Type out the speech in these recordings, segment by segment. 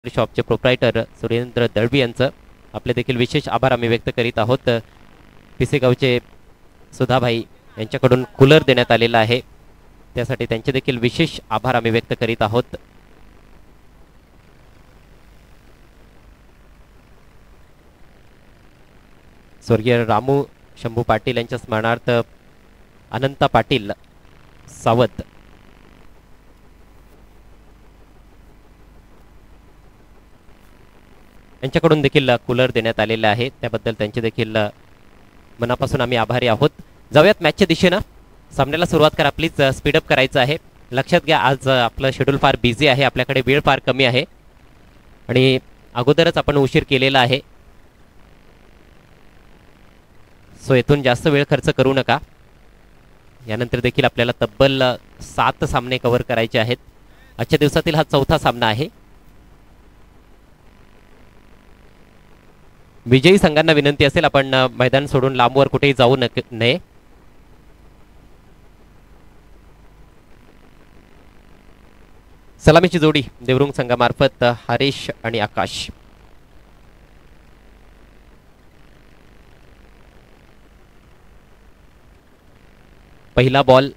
शॉपचे प्रोप्रायटर सुरेंद्र दळवी यांचं आपले देखील विशेष आभार आम्ही व्यक्त करीत आहोत. पिसेगावचे सुधाभाई यांच्याकडून कूलर देण्यात आलेला आहे, त्यासाठी त्यांचे देखील विशेष आभार आम्ही व्यक्त करीत आहोत. स्वर्गीय रामू शंभू पाटील यांच्या स्मरणार्थ अनंता पाटील सावत यांच्याकडून देखील कूलर देण्यात आलेले आहे, त्याबद्दल त्यांचे देखील मनापासून आम्ही आभारी आहोत. जाऊयात मॅचच्या दिशेनं. सामन्याला सुरुवात करा प्लीज. स्पीडअप करायचं आहे. लक्षात घ्या आज आपलं शेड्यूल फार बिझी आहे, आपल्याकडे वेळ फार कमी आहे आणि अगोदरच आपण उशीर केलेला आहे, सो येथून जास्त वेळ खर्च करू नका. यानंतर देखील आपल्याला तब्बल 7 सामने कव्हर करायचे आहेत. आजच्या दिवसातील हा 4था सामना आहे. विजयी संघांना विनंती असेल आपण मैदान सोडून लांबवर कुठेही जाऊ नये. सलामीची जोडी देवरुंग संघामार्फत हरीश आणि आकाश. पहिला बॉल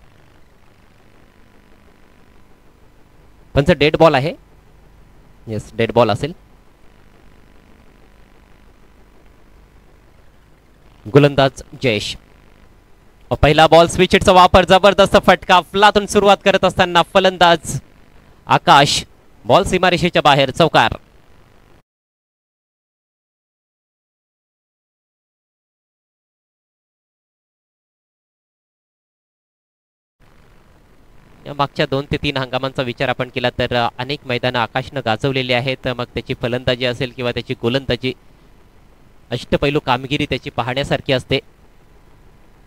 पण डेड बॉल आहे. येस, डेड बॉल असेल. गोलंदाज जयेश. पहिला बॉल स्विच हिटचा वापर, जबरदस्त फटका. फलातून सुरुवात करत असताना फलंदाज आकाश. बॉल सीमारेषेच्या बाहेर, चौकार. मागच्या 2 ते 3 हंगामांचा विचार आपण केला तर अनेक मैदानं आकाशनं गाजवलेली आहेत. मग त्याची फलंदाजी असेल किंवा त्याची गोलंदाजी, अष्टपैलू कामगिरी त्याची पाहण्यासारखी असते.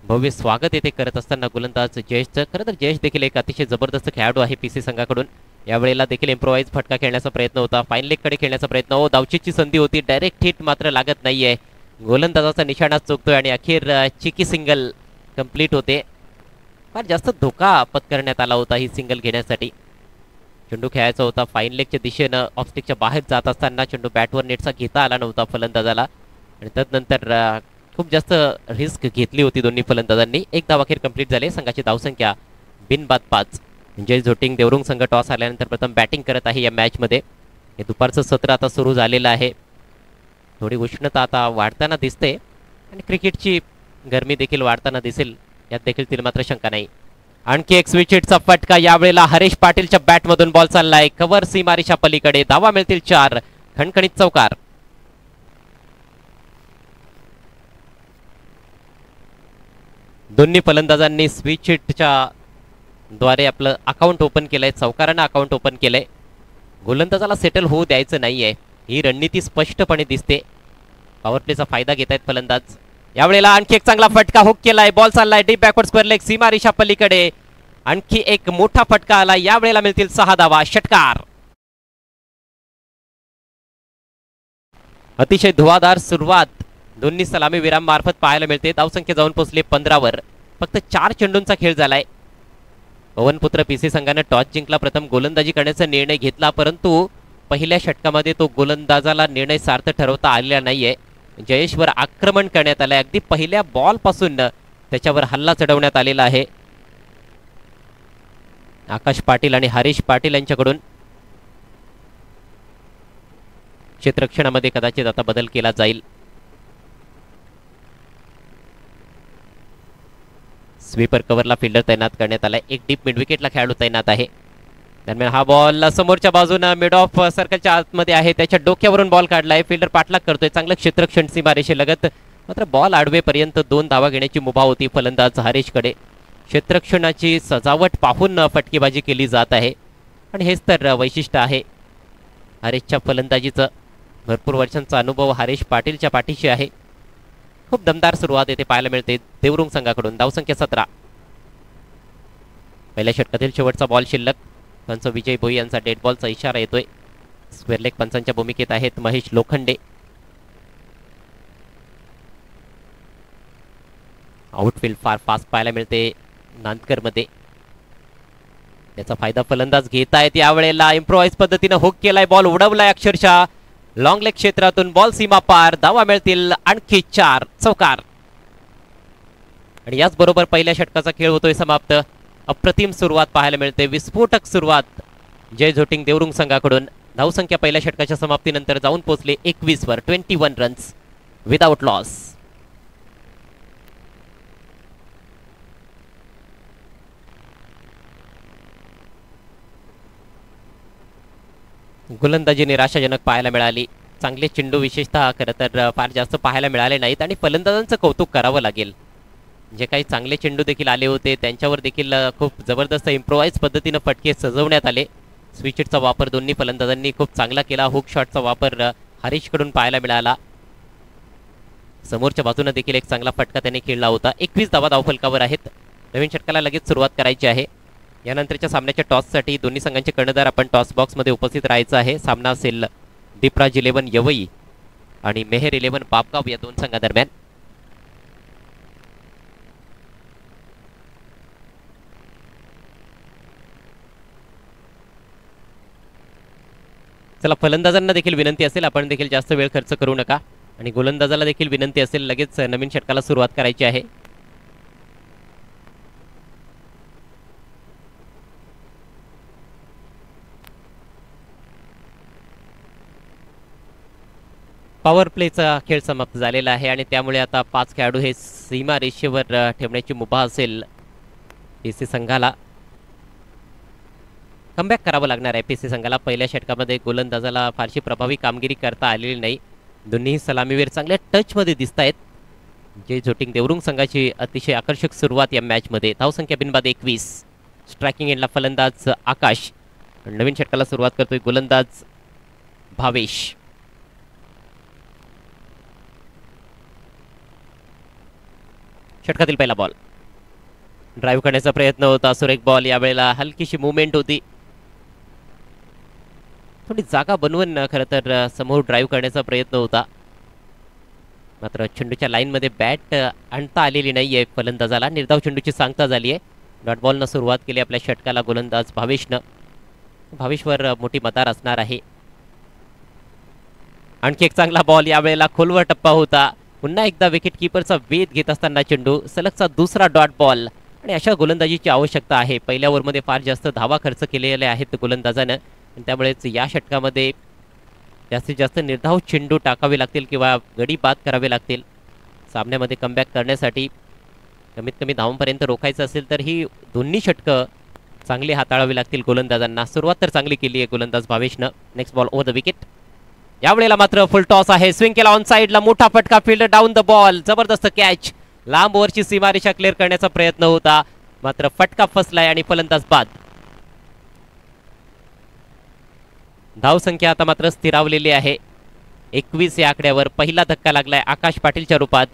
भव्य स्वागत येथे करत असताना गोलंदाज जयेशचं. खरं तर जयेश देखील एक अतिशय जबरदस्त खेळाडू आहे पीसी संघाकडून. यावेळेला देखील इम्प्रोवाइज फटका खेळण्याचा प्रयत्न होता, फाईन लेगकडे खेळण्याचा प्रयत्न. धावचीची संधी होती, डायरेक्ट हिट मात्र लागत नाहीये. गोलंदाजाचा निशाणा चुकतोय आणि अखेर चिकी सिंगल कंप्लीट होते. फार जास्त धोका पत्करण्यात आला होता ही सिंगल घेण्यासाठी. चेंडू खेळायचा होता फाईन लेगच्या दिशेनं. ऑफस्टिकच्या बाहेर जात असताना चेंडू बॅटवर नेटचा घेता आला नव्हता फलंदाजाला आणि त्यानंतर खूप जास्त रिस्क घेतली होती दोन्ही फलंदाजांनी. एक धाव अखेर कंप्लीट झाले. संघाची धावसंख्या बिनबाद 5. जय झोटिंग देवरुंग संघ टॉस आल्यानंतर प्रथम बॅटिंग करत आहे या मॅचमध्ये. हे दुपारचं सत्र आता सुरू झालेलं आहे. थोडी उष्णता आता वाढताना दिसते आणि क्रिकेटची गरमी देखील वाढताना दिसेल, यात देखील तिला मात्र शंका नाही. आणखी एक स्विच हिटचा फटका. यावेळेला हरीश पाटीलच्या बॅटमधून बॉल चाललाय कव्हर सीमारेषा पलीकडे. धावा मिळतील 4. खणखणीत चौकार. दोन्ही फलंदाजांनी स्विच हिटच्या द्वारे आपलं अकाउंट ओपन केलंय, चौकारानं अकाउंट ओपन केलंय. गोलंदाजाला सेटल होऊ द्यायचं नाहीये, ही रणनीती स्पष्टपणे दिसते. पॉवर प्लेचा फायदा घेत आहेत फलंदाज. यावेळेला आणखी एक चांगला फटका हुक केलाय. बॉल चाललाय डीप बॅकवर्ड स्क्वेअर लेग सीमारेषा पलीकडे. आणखी एक मोठा फटका आला. यावेळेला मिळतील 6 धावा. षटकार. अतिशय धुवाधार सुरुवात दोन्ही सलामी विराम मार्फत पाहायला मिळते. धावसंख्या जाऊन पोहोचली 15 वर. फक्त 4 चेंडूंचा खेळ झालाय. पवनपुत्र पीसी संघाने टॉस जिंकला. प्रथम गोलंदाजी करण्याचा निर्णय घेतला, परंतु पहिल्या षटकामध्ये तो गोलंदाजाला निर्णय सार्थ ठरवता आलेला नाहीये. जयेशवर आक्रमण करण्यात आलंय. अगदी पहिल्या बॉल पासून त्याच्यावर हल्ला चढवण्यात आलेला आहे. आकाश पाटील आणि हरीश पाटील यांच्याकडून क्षेत्ररक्षणामध्ये कदाचित आता बदल केला जाईल. स्वीपर कव्हरला फिल्डर तैनात करण्यात आलाय. एक डीप मिड विकेटला खेळाडू तैनात आहे. दरम्यान हा बॉल समोरच्या बाजूने मिड ऑफ सर्कलच्या आतमध्ये आहे. त्याच्या डोक्यावरून बॉल काढलाय. फिल्डर पाठलाग करतोय. चांगलं क्षेत्ररक्षण सीमारेषेलगत. मात्र बॉल आडवेपर्यंत 2 धावा घेण्याची मुभा होती फलंदाज हरीशकडे. क्षेत्ररक्षणाची सजावट पाहून फटकेबाजी केली जात आहे आणि हेच तर वैशिष्ट्य आहे हरीशच्या फलंदाजीचं. भरपूर वर्षांचा अनुभव हरीश पाटीलच्या पाठीशी आहे. खूप दमदार सुरुवात येथे पाहायला मिळते देवरुंग संघाकडून. धावसंख्या 17. पहिल्या षटकातील शेवटचा बॉल शिल्लक. पंच विजय भोई यांचा डेड बॉलचा इशारा येतोय. स्क्वेअर लेग पंचांच्या भूमिकेत आहेत महेश लोखंडे. आउटफील्ड फार फास्ट पाहायला मिळते नांदकर मध्ये. त्याचा फायदा फलंदाज घेत आहेत यावेळेला. इम्प्रोवाइज पद्धतीने हुक केलाय, बॉल उडवलाय अक्षरशः लॉंग लेग क्षेत्रातून. बॉल सीमा पार, धावा मिळतील आणखी 4, चौकार. आणि याचबरोबर पहिल्या षटकाचा खेळ होतोय समाप्त. अप्रतिम सुरुवात पाहायला मिळते, विस्फोटक सुरुवात जय झोटिंग देवरुंग संघाकडून. धावसंख्या पहिल्या षटकाच्या समाप्तीनंतर जाऊन पोहोचले 21 वर. 21 रन्स विदाउट लॉस. गोलंदाजी निराशाजनक पाहायला मिळाली. चांगले चेंडू विशेषतः खरं तर फार जास्त पाहायला मिळाले नाहीत आणि फलंदाजांचं कौतुक करावं लागेल. जे काही चांगले चेंडू देखील आले होते त्यांच्यावर देखील खूप जबरदस्त इम्प्रोवाइज पद्धतीनं फटके सजवण्यात आले. स्विचचा वापर दोन्ही फलंदाजांनी खूप चांगला केला. हुक शॉटचा वापर हरीशकडून पाहायला मिळाला. समोरच्या बाजूने देखील एक चांगला फटका त्याने खेळला होता. 21 धावा धावफलकावर आहेत. नवीन षटकाला लगेच सुरुवात करायची आहे. यानंतरच्या सामन्याच्या टॉससाठी दोन्ही संघांचे कर्णधार आपण टॉस बॉक्समध्ये उपस्थित राहायचं आहे. सामना असेल दीपराज 11 यवई आणि मेहर 11 बापगाव या दोन संघादरम्यान. चला, फलंदाजांना देखील विनंती असेल आपण देखील जास्त वेळ खर्च करू नका आणि गोलंदाजाला देखील विनंती असेल लगेच नवीन षटकाला सुरुवात करायची आहे. पॉवर प्लेचा खेळ समाप्त झालेला आहे आणि त्यामुळे आता 5 खेळाडू हे सीमा रेषेवर ठेवण्याची मुभा असेल पीसी संघाला. कमबॅक करावं लागणार आहे पीसी संघाला. पहिल्या षटकामध्ये गोलंदाजाला फारशी प्रभावी कामगिरी करता आलेली नाही. दोन्ही सलामीवीर चांगल्या टचमध्ये दिसत आहेत. जय झोटिंग देवरुंग संघाची अतिशय आकर्षक सुरुवात या मॅचमध्ये. धावसंख्या बिनबाद 21. स्ट्रायकिंग एंडला फलंदाज आकाश. नवीन षटकाला सुरुवात करतोय गोलंदाज भावेश. षटकातील पहिला बॉल ड्राईव्ह करण्याचा प्रयत्न होता. सुरेख बॉल. यावेळेला हलकीशी मुवमेंट होती. थोडी जागा बनवून खरं तर समोर ड्राईव्ह करण्याचा प्रयत्न होता. मात्र चेंडूच्या लाईनमध्ये बॅट आणता आलेली नाही आहे फलंदाजाला. निर्धाव चेंडूची सांगता झाली आहे. डॉट बॉलनं सुरुवात केली आपल्या षटकाला गोलंदाज भावेशनं. भावेशवर मोठी मदार असणार आहे. आणखी एक चांगला बॉल. यावेळेला खोलवर टप्पा होता. पुन्हा एकदा विकेट किपरचा वेध घेत असताना चेंडू. सलगचा दुसरा डॉट बॉल आणि अशा गोलंदाजीची आवश्यकता आहे. पहिल्या ओव्हरमध्ये फार जास्त धावा खर्च केलेले आहेत गोलंदाजानं आणि त्यामुळेच या षटकामध्ये जास्तीत जास्त निर्धाव चेंडू टाकावे लागतील किंवा गडी बाद करावे लागतील. सामन्यामध्ये कमबॅक करण्यासाठी कमीत कमी धावांपर्यंत रोखायचं असेल तर ही दोन्ही षटकं चांगली हाताळावी लागतील गोलंदाजांना. सुरुवात तर चांगली केली आहे गोलंदाज भावेशनं. Next ball over the wicket. यावेळेला मात्र फुल टॉस आहे. स्विंग केला ऑन साइडला. मोठा फटका. Field down the ball. जबरदस्त कॅच. लांब ओव्हरची सीमारेषा क्लिअर करण्याचा प्रयत्न होता मात्र फटका फसलाय आणि फलंदाज बाद. धावसंख्या आता मात्र स्थिरावलेली आहे 21 या आकड्यावर. पहिला धक्का लागलाय आकाश पाटीलच्या रूपात.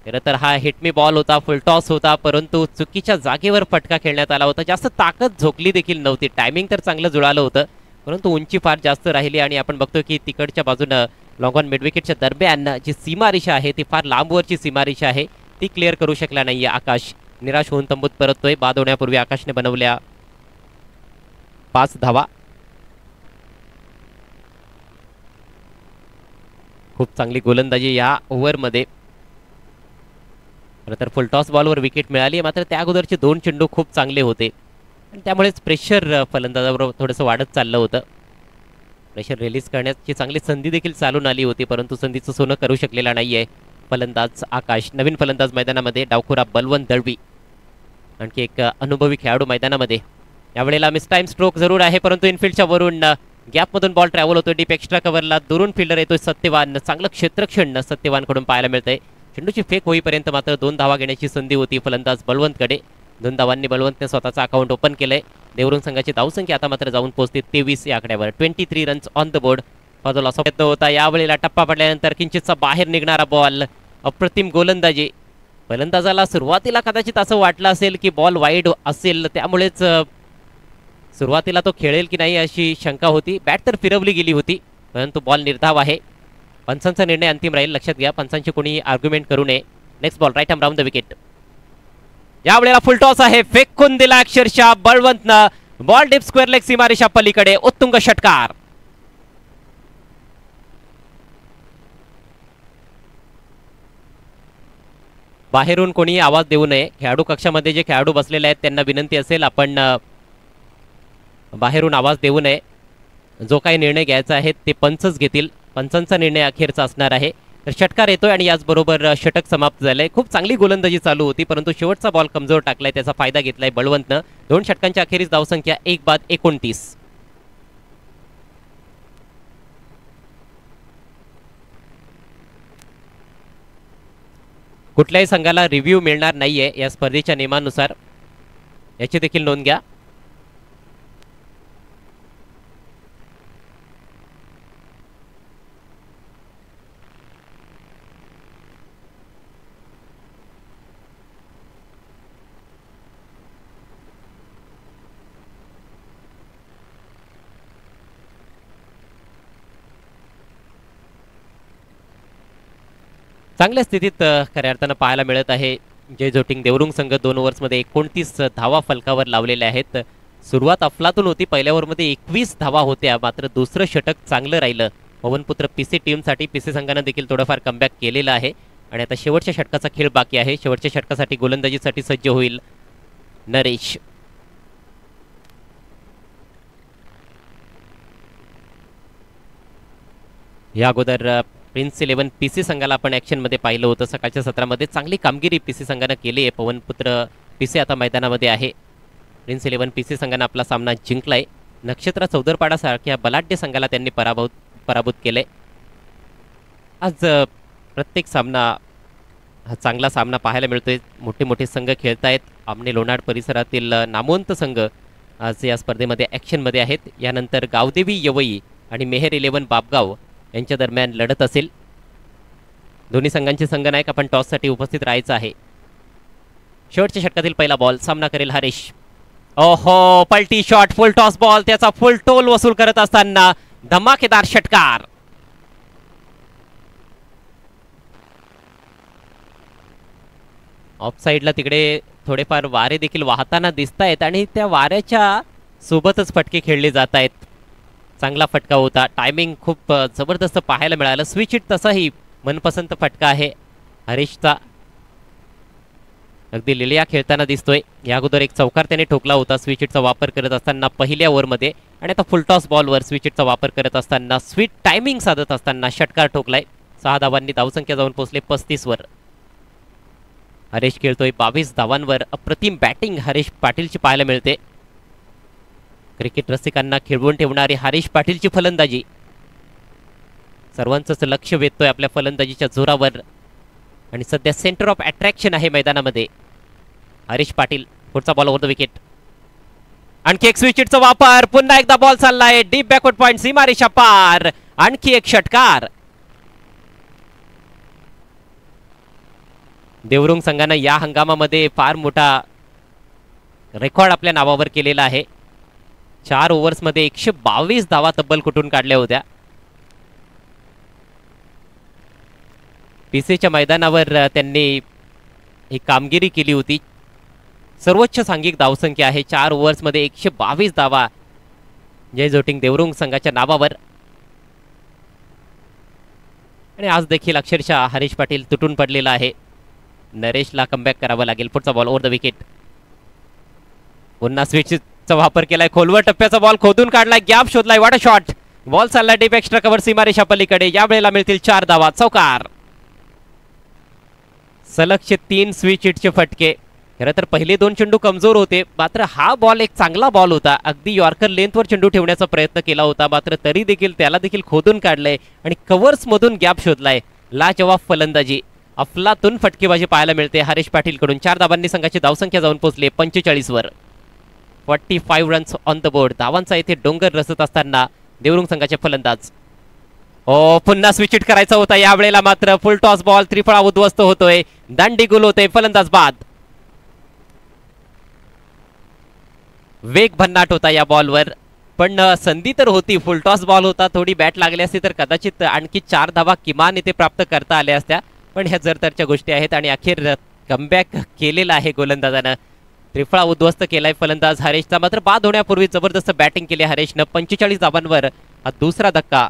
खरं तर हा हिटमी बॉल होता. फुल टॉस होता परंतु चुकीच्या जागेवर फटका खेळण्यात आला होता. जास्त ताकद झोकली देखील नव्हती. टायमिंग तर चांगलं जुळालं होतं परंतु उंची फार जास्त राहिली आणि आपण बघतो की तिकडच्या बाजूनं लॉंग ऑन मिडविकेटच्या दरम्यान जी सीमारेषा आहे ती फार लांबवरची सीमारेषा आहे. ती क्लिअर करू शकला नाहीये आकाश. निराश होऊन तंबूत परततोय. बाद होण्यापूर्वी आकाशने बनवल्या 5 धावा. खूप चांगली गोलंदाजी या ओव्हरमध्ये. खरं तर फुल टॉस बॉलवर विकेट मिळाली मात्र त्या अगोदरचे 2 चेंडू खूप चांगले होते आणि त्यामुळेच प्रेशर फलंदाजाबरोबर थोडंसं वाढत चाललं होतं. प्रेशर रिलीज करण्याची चांगली संधी देखील चालून आली होती परंतु संधीचं सोनं करू शकलेला नाहीये फलंदाज आकाश. नवीन फलंदाज मैदानामध्ये डावखुरा बलवंत दळवी. आणखी एक अनुभवी खेळाडू मैदानामध्ये. यावेळेला मिस टाइम स्ट्रोक जरूर आहे परंतु इनफिल्डच्या वरून गॅपमधून बॉल ट्रॅव्हल होतोय. डीप एक्स्ट्रा कव्हरला दुरून फिल्डर येतोय सत्यवान. चांगलं क्षेत्रक्षण सत्यवानकडून पाहायला मिळतंय. चेंडूची फेक होईपर्यंत मात्र 2 धावा घेण्याची संधी होती फलंदाज बलवंतकडे. 2 धावांनी बलवंतने स्वतःचा अकाउंट ओपन केलंय. देवरुंग संघाची धावसंख्या आता मात्र जाऊन पोहोचते 23 या आकड्यावर. 23 रन्स ऑन द बोर्ड. फाजोला प्रयत्न होता. यावेळेला टप्पा पडल्यानंतर किंचितचा बाहेर निघणारा बॉल. अप्रतिम गोलंदाजी. फलंदाजाला सुरुवातीला कदाचित असं वाटलं असेल की बॉल वाईड असेल त्यामुळेच सुरुवातीला तो खेळेल की नाही अशी शंका होती. बॅट तर फिरवली गेली होती परंतु बॉल निर्धाव आहे. पंचांचा निर्णय अंतिम राहील लक्षात घ्या. पंचांची कोणी आर्ग्युमेंट करू नये. Next ball right arm round the wicket. यावेळेला फुल टॉस आहे. फेकून दिला अक्षरशः बळवंतनं बॉल डीप स्क्वेअर लेग सीमारेषा पलीकडे, उत्तुंग षटकार. बाहेरून कोणी आवाज देऊ नये. खेळाडू कक्षामध्ये जे खेळाडू बसलेले आहेत त्यांना विनंती असेल आपण बाहेरून आवाज देऊ नये. जो काही निर्णय घ्यायचा आहे ते पंचच घेतील. पंचांचा निर्णय अखेरचा असणार आहे. तर षटकार येतोय आणि याचबरोबर षटक समाप्त झालंय. खूप चांगली गोलंदाजी चालू होती परंतु शेवटचा बॉल कमजोर टाकलाय, त्याचा फायदा घेतलाय बळवंतनं. 2 षटकांच्या अखेरीस धावसंख्या 1/29. कुठल्याही संघाला रिव्ह्यू मिळणार नाहीये या स्पर्धेच्या नियमानुसार, याची देखील नोंद घ्या. चांगल्या स्थितीत खऱ्या अर्थानं पाहायला मिळत आहे. जय जोटिंग देवरुंग संघ 2 ओव्हर्समध्ये 29 धावा फलकावर लावलेल्या आहेत. सुरुवात अफलातून होती. पहिल्या ओव्हरमध्ये 21 धावा होत्या, मात्र दुसरं षटक चांगलं राहिलं पवनपुत्र पीसी टीमसाठी. पीसी संघानं देखील थोडंफार कमबॅक केलेलं आहे आणि आता शेवटच्या षटकाचा खेळ बाकी आहे. शेवटच्या षटकासाठी गोलंदाजीसाठी सज्ज होईल नरेश. या अगोदर प्रिन्स 11 पीसी संघाला आपण ॲक्शनमध्ये पाहिलं होतं सकाळच्या सत्रामध्ये. चांगली कामगिरी पीसी संघानं केली आहे. पवनपुत्र पीसी आता मैदानामध्ये आहे. प्रिन्स 11 पीसी संघानं आपला सामना जिंकलाय. नक्षत्र चौदरपाडासारख्या बलाढ्य संघाला त्यांनी पराभूत केले. आज प्रत्येक सामना हा चांगला सामना पाहायला मिळतोय. मोठे मोठे संघ खेळतायत. आमने लोणाड परिसरातील नामवंत संघ आज या स्पर्धेमध्ये ॲक्शनमध्ये आहेत. यानंतर गावदेवी यवई आणि मेहर 11 बापगाव यांच्या दरम्यान लढत असेल. दोन्ही संघांचे संघनायक आपण टॉससाठी उपस्थित राहायचं आहे. शेवटच्या षटकातील पहिला बॉल सामना करेल हरीश. ओहो, पलटी शॉट, फुल टॉस बॉल, त्याचा फुल टोल वसूल करत असताना धमाकेदार षटकार. ऑफ साइडला तिकडे थोडेफार वारे देखील वाहताना दिसत आहेत आणि त्या वाऱ्याच्या सोबतच फटके खेळले जात आहेत. चांगला फटका होता. टायमिंग खूप जबरदस्त पाहायला मिळालं. स्विच हिट तसाही मनपसंत फटका आहे हरीशचा. अगदी लिलिया खेळताना दिसतोय. या अगोदर एक चौकार त्याने ठोकला होता स्विच हिटचा वापर करत असताना पहिल्या ओव्हरमध्ये आणि आता फुलटॉस बॉलवर स्विच हिटचा वापर करत असताना स्वीट टायमिंग साधत असताना षटकार ठोकलाय. 6 धावांनी धावसंख्या जाऊन पोहोचले 35 वर. हरीश खेळतोय 22 धावांवर. अप्रतिम बॅटिंग हरीश पाटीलची पाहायला मिळते. क्रिकेट रसिकांना खिळवून ठेवणारी हरीश पाटीलची फलंदाजी. सर्वांचंच लक्ष वेधतोय आपल्या फलंदाजीच्या जोरावर आणि सध्या सेंटर ऑफ अट्रॅक्शन आहे मैदानामध्ये हरीश पाटील. पुढचा बॉल ओव्हर द विकेट. आणखी एक स्विच हिटचा वापर. पुन्हा एकदा बॉल चाललाय डीप बॅकवर्ड पॉइंट सीमारेषा पार. आणखी एक षटकार. देवरुंग संघानं या हंगामामध्ये फार मोठा रेकॉर्ड आपल्या नावावर केलेला आहे. 4 ओव्हर्समध्ये 122 धावा तब्बल कुठून काढल्या होत्या. पीसीच्या मैदानावर त्यांनी ही कामगिरी केली होती. सर्वोच्च सांघिक धावसंख्या आहे 4 ओव्हर्समध्ये 122 धावा जय जोटिंग देवरुंग संघाच्या नावावर. आणि आज देखील अक्षरशः हरीश पाटील तुटून पडलेला आहे. नरेशला कमबॅक करावं लागेल. पुढचा बॉल ओव्हर द विकेट. पुन्हा स्विचचा वापर केलाय. खोलवर टप्प्याचा बॉल खोदून काढलाय. गॅप शोधलाय. वाट शॉट. बॉल चाललाय डीप एक्स्ट्रा कव्हर सीमारेषा पलीकडे. या वेळेला मिळतील 4 धावा. चौकार. सलगचे 3 स्विच हिटचे फटके. खरं तर पहिले 2 चेंडू कमजोर होते, मात्र हा बॉल एक चांगला बॉल होता. अगदी यॉर्कर लेंथवर चेंडू ठेवण्याचा प्रयत्न केला होता, मात्र तरी देखील त्याला देखील खोदून काढलंय आणि कव्हर्स मधून गॅप शोधलाय. लाजवाब फलंदाजी. अफलातून फटकेबाजी पाहायला मिळते हरीश पाटील कडून. 4 धावांनी संघाची धावसंख्या जाऊन पोहोचली 45 वर. 45 रन्स ऑन द बोर्ड. धावांचा इथे डोंगर रचत असताना देवरुंग संघाचे फलंदाज. ओ, पुन्हा स्विच हिट करायचा होता. यावेळेला मात्र फुल टॉस बॉल त्रिफळा उद्ध्वस्त होतोय. दांडी गुल होते. फलंदाज बाद. वेग भन्नाट होता या बॉलवर, पण संधी तर होती. फुल टॉस बॉल होता. थोडी बॅट लागली असती तर कदाचित आणखी 4 धावा किमान इथे प्राप्त करता आल्या असत्या, पण ह्या जरतरच्या गोष्टी आहेत आणि अखेर कमबॅक केलेला आहे गोलंदाजानं. त्रिफळा उद्ध्वस्त केलाय फलंदाज हरेशचा, मात्र बाद होण्यापूर्वी जबरदस्त बॅटिंग केली हरेशनं. 45 धावांवर हा दुसरा धक्का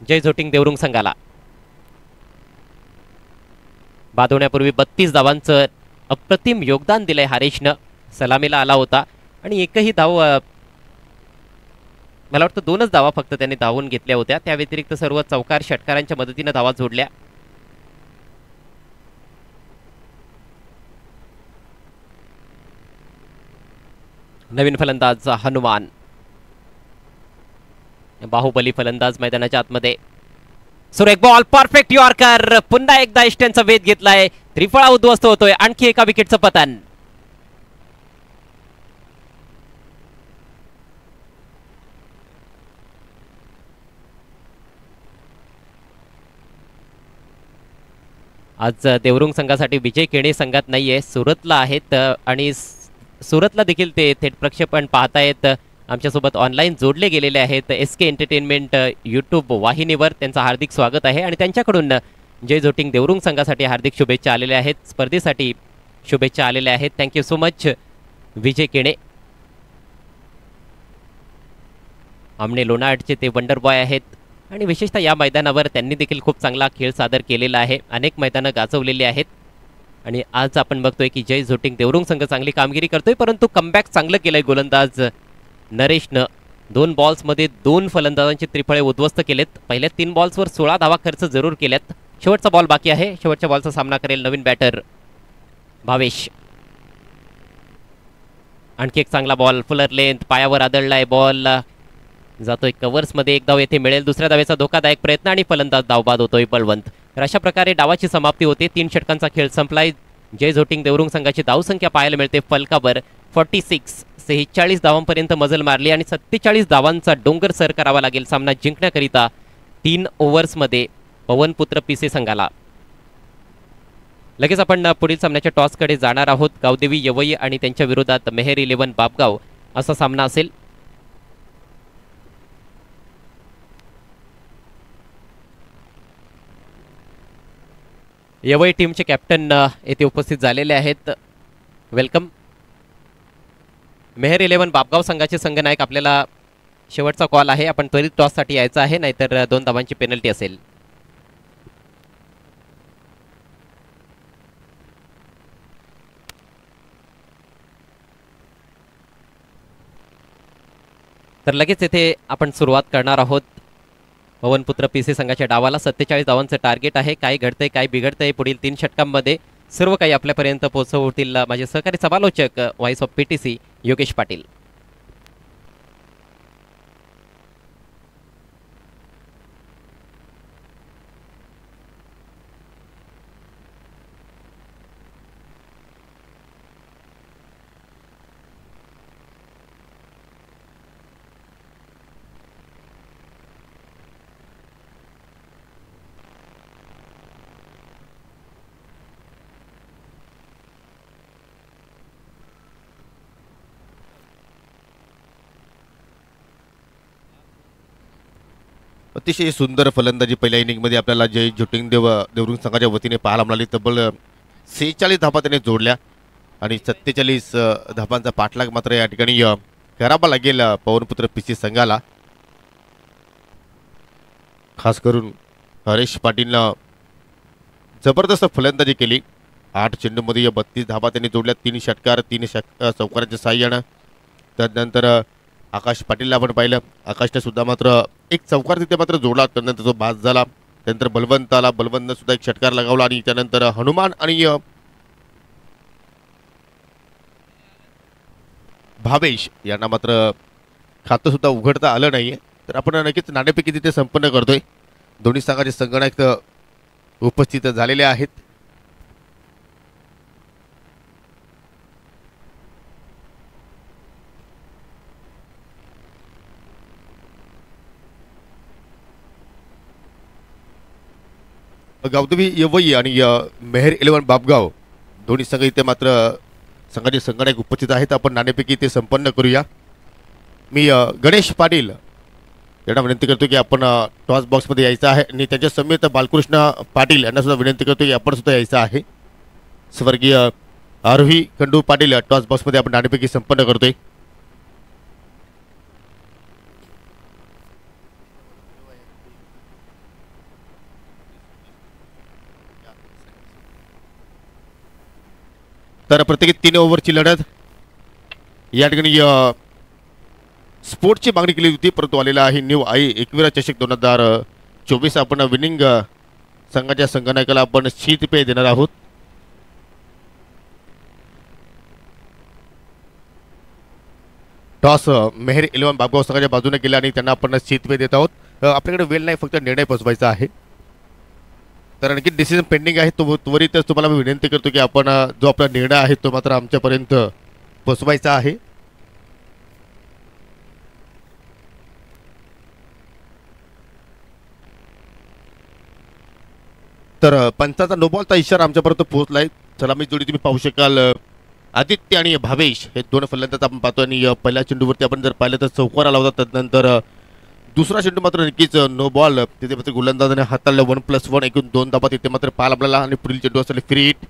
जय झोटिंग देवरुंग संघाला. बाद होण्यापूर्वी 32 धावांचं अप्रतिम योगदान दिलंय हरेशनं. सलामीला आला होता आणि एकही धाव, मला वाटतं 2च धावा फक्त त्यांनी धावून घेतल्या होत्या. त्या व्यतिरिक्त सर्व चौकार षटकारांच्या मदतीने धावा जोडल्या. नवीन फलंदाज हनुमान, बाहुबली फलंदाज मैदानाच्या आतमध्ये. सुरेख बॉल, परफेक्ट यॉर्कर. पुन्हा एकदा इष्टांचा वेध घेतलाय. त्रिफळा उद्ध्वस्त होतोय. आणखी एका विकेटचं पतन. आज देवरुंग संघासाठी विजय केणे संघात नाहीये, सुरतला आहेत आणि सुरतला देखील ते थेट प्रक्षेपण पाहतायत. आमच्यासोबत ऑनलाईन जोडले गेलेले आहेत SK एंटरटेनमेंट यूट्यूब वाहिनीवर. त्यांचं हार्दिक स्वागत आहे आणि त्यांच्याकडून जय झोटिंग देवरुंग संघासाठी हार्दिक शुभेच्छा आलेल्या आहेत. स्पर्धेसाठी शुभेच्छा आलेल्या आहेत. थँक्यू सो मच विजय केणे. आमने लोणावळचे ते वंडर बॉय आहेत आणि विशेषतः या मैदानावर त्यांनी देखील खूप चांगला खेळ सादर केलेला आहे. अनेक मैदानं गाजवलेली आहेत आणि आज आपण बघतोय की जय झोटिंग देवरुंग संघ चांगली कामगिरी करतोय, परंतु कमबॅक चांगलं केलंय गोलंदाज नरेशनं. 2 बॉल्समध्ये 2 फलंदाजांचे त्रिफळे उद्ध्वस्त केलेत. पहिल्या 3 बॉल्सवर 16 धावा खर्च जरूर केल्यात. शेवटचा बॉल बाकी आहे. शेवटच्या बॉलचा सामना करेल नवीन बॅटर भावेश. आणखी एक चांगला बॉल, फुलर लेंथ, पायावर आदळलाय बॉल, जातोय कव्हर्समध्ये. एक धाव येथे मिळेल. दुसऱ्या धावेचा धोकादायक प्रयत्न आणि फलंदाज धावबाद होतोय बलवंत. तर अशा प्रकारे डावाची समाप्ती होते. 3 षटकांचा खेळ संपलाय. जय झोटिंग देवरुंग संघाची धावसंख्या पाहायला मिळते फलकावर 46. 46 धावांपर्यंत मजल मारली आणि 47 धावांचा डोंगर सर करावा लागेल सामना जिंकण्याकरिता 3 ओव्हर्समध्ये पवनपुत्र PC संघाला. लगेच आपण पुढील सामन्याच्या टॉसकडे जाणार आहोत. गावदेवी यवई आणि त्यांच्या विरोधात मेहर 11 बापगाव असा सामना असेल. यवई टीमचे कॅप्टन येथे उपस्थित झालेले आहेत. वेलकम. मेहर 11 बापगाव संघाचे संघनायक, आपल्याला शेवटचा कॉल आहे. आपण त्वरित टॉससाठी यायचं आहे, नाहीतर 2 धावांची पेनल्टी असेल. तर लगेच येथे आपण सुरुवात करणार आहोत. पवनपुत्र PC संघाच्या डावाला 47 धावांचं टार्गेट आहे. काय घडतंय, काय बिघडतंय पुढील 3 षटकांमध्ये सर्व काही आपल्यापर्यंत पोहोचवतील माझे सहकारी समालोचक voice of PTC Yogesh Patil. अतिशय सुंदर फलंदाजी पहिल्या इनिंगमध्ये आपल्याला जय झोटिंग देवरुंग संघाच्या वतीने पाहायला मिळाली. तब्बल 46 धावा त्याने जोडल्या आणि 47 धावांचा पाठलाग मात्र या ठिकाणी करावा लागेल पवनपुत्र PC संघाला. खास करून हरेश पाटीलनं जबरदस्त फलंदाजी केली. 8 चेंडूमध्ये 32 धावा त्यांनी जोडल्या. 3 षटकार, 3 चौकारांच्या साह्यानं. त्यानंतर आकाश पाटीलला आपण पाहिलं. आकाशने सुद्धा मात्र एक चौकार तिथे मात्र जोडला, त्यानंतर तो बाद झाला. त्यानंतर बलवंत आला, बलवंतनं सुद्धा एक षटकार लगावला आणि त्यानंतर हनुमान आणि भावेश यांना मात्र खातं सुद्धा उघडता आलं नाहीये. तर आपण नक्कीच नाणेफेकी तिथे संपन्न करतोय. दोन्ही संघाचे संगणक उपस्थित झालेले आहेत. गावदेवी यवई आणि मेहर 11 बापगाव दोन्ही संघ इथे मात्र संघाचे संगणक उपस्थित आहेत. आपण नाणेफेकी इथे संपन्न करूया. मी गणेश पाटील यांना विनंती करतो की आपण टॉस बॉक्समध्ये यायचं आहे आणि त्यांच्या समेत बालकृष्ण पाटील यांना सुद्धा विनंती करतो की आपण सुद्धा यायचं आहे. स्वर्गीय आरोही खंडू पाटील टॉस बॉक्समध्ये आपण नाणेफेकी संपन्न करतोय. तर प्रत्येकी 3 ओव्हरची लढत या ठिकाणी स्पोर्टची मागणी केली होती, परंतु आलेला आहे न्यू आई एकविरा चषक 2024. आपण विनिंग संघाच्या संघनायकाला आपण शीतपेय देणार आहोत. टॉस मेहर 11 बाबगाव संघाच्या बाजूने केला आणि त्यांना आपण शीतपेय देत आहोत. आपल्याकडे वेळ नाही, फक्त निर्णय पोचवायचा आहे. तर आणखी डिसिजन पेंडिंग आहे, तो त्वरितच तुम्हाला मी विनंती करतो की आपण जो आपला निर्णय आहे तो मात्र आमच्यापर्यंत पोचवायचा आहे. तर पंचाचा नोबॉलचा इशारा आमच्यापर्यंत पोहोचलाय. सलामी जोडी तुम्ही पाहू शकाल, आदित्य आणि भावेश हे दोन फलंदाज आपण पाहतो. आणि पहिल्या चेंडूवरती आपण जर पाहिलं तर चौकार आला होता. त्यानंतर दुसरा चेंडू मात्र नक्कीच नो बॉल, तिथे मात्र गोलंदाजाने हाताळलं 1+1 एकूण 2 धाबा तिथे मात्र पाल आपल्याला. आणि पुढील चेंडू असले फ्री हिट